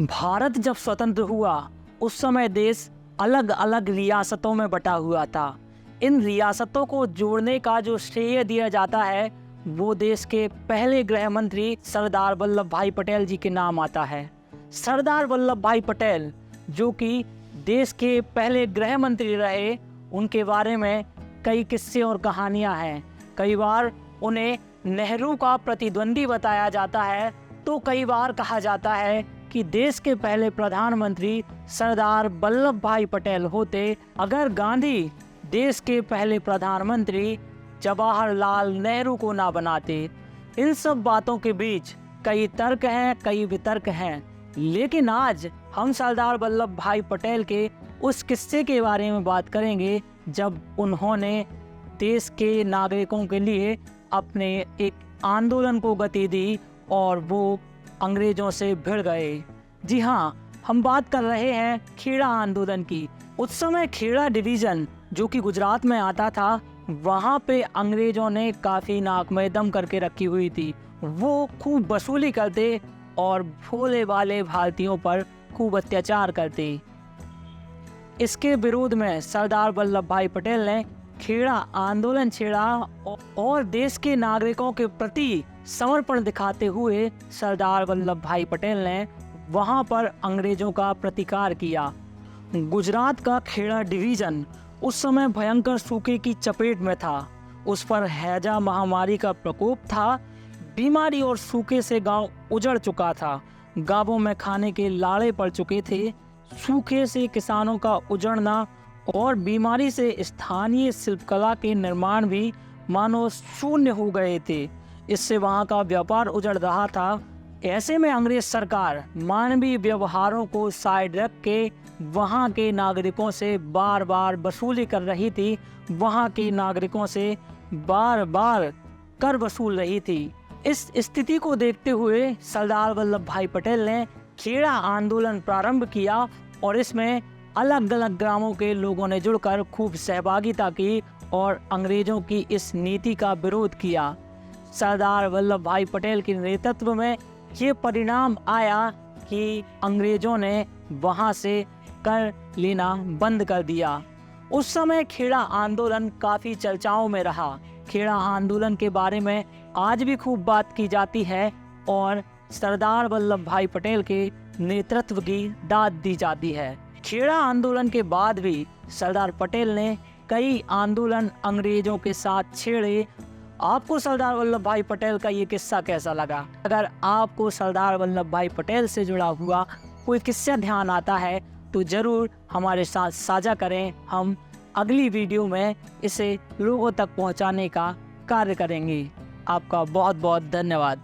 भारत जब स्वतंत्र हुआ उस समय देश अलग अलग रियासतों में बटा हुआ था। इन रियासतों को जोड़ने का जो श्रेय दिया जाता है वो देश के पहले गृह मंत्री सरदार वल्लभ भाई पटेल जी के नाम आता है। सरदार वल्लभ भाई पटेल जो कि देश के पहले गृह मंत्री रहे, उनके बारे में कई किस्से और कहानियां हैं। कई बार उन्हें नेहरू का प्रतिद्वंदी बताया जाता है, तो कई बार कहा जाता है कि देश के पहले प्रधानमंत्री सरदार वल्लभ भाई पटेल होते अगर गांधी देश के पहले प्रधानमंत्री जवाहरलाल नेहरू को ना बनाते। इन सब बातों के बीच कई तर्क हैं, कई वितर्क हैं, लेकिन आज हम सरदार वल्लभ भाई पटेल के उस किस्से के बारे में बात करेंगे जब उन्होंने देश के नागरिकों के लिए अपने एक आंदोलन को गति दी और वो अंग्रेजों से भिड़ गए। जी हाँ, हम बात कर रहे हैं खेड़ा आंदोलन की। उस समय खेड़ा डिवीज़न जो कि गुजरात में आता था, वहाँ पे अंग्रेजों ने काफ़ी नाक में दम करके रखी हुई थी। वो खूब वसूली करते और भोले वाले भारतीयों पर खूब अत्याचार करते। इसके विरोध में सरदार वल्लभ भाई पटेल ने खेड़ा आंदोलन छेड़ा और देश के नागरिकों के प्रति समर्पण दिखाते हुए सरदार वल्लभ भाई पटेल ने वहां पर अंग्रेजों का प्रतिकार किया। गुजरात का खेड़ा डिवीज़न उस समय भयंकर सूखे की चपेट में था। उस पर हैजा महामारी का प्रकोप था। बीमारी और सूखे से गांव उजड़ चुका था। गांवों में खाने के लाड़े पड़ चुके थे। सूखे से किसानों का उजड़ना और बीमारी से स्थानीय शिल्पकला के निर्माण भी मानो शून्य हो गए थे। इससे वहाँ का व्यापार उजड़ रहा था। ऐसे में अंग्रेज सरकार मानवीय व्यवहारों को साइड रख के वहाँ के नागरिकों से बार बार वसूली कर रही थी। वहाँ के नागरिकों से बार बार कर वसूल रही थी। इस स्थिति को देखते हुए सरदार वल्लभ भाई पटेल ने खेड़ा आंदोलन प्रारंभ किया और इसमें अलग अलग ग्रामों के लोगों ने जुड़कर खूब सहभागिता की और अंग्रेजों की इस नीति का विरोध किया। सरदार वल्लभ भाई पटेल के नेतृत्व में ये परिणाम आया कि अंग्रेजों ने वहाँ से कर लेना बंद कर दिया। उस समय खेड़ा आंदोलन काफ़ी चर्चाओं में रहा। खेड़ा आंदोलन के बारे में आज भी खूब बात की जाती है और सरदार वल्लभ भाई पटेल के नेतृत्व की दाद दी जाती है। खेड़ा आंदोलन के बाद भी सरदार पटेल ने कई आंदोलन अंग्रेजों के साथ छेड़े। आपको सरदार वल्लभ भाई पटेल का ये किस्सा कैसा लगा? अगर आपको सरदार वल्लभ भाई पटेल से जुड़ा हुआ कोई किस्सा ध्यान आता है तो ज़रूर हमारे साथ साझा करें। हम अगली वीडियो में इसे लोगों तक पहुंचाने का कार्य करेंगे। आपका बहुत बहुत धन्यवाद।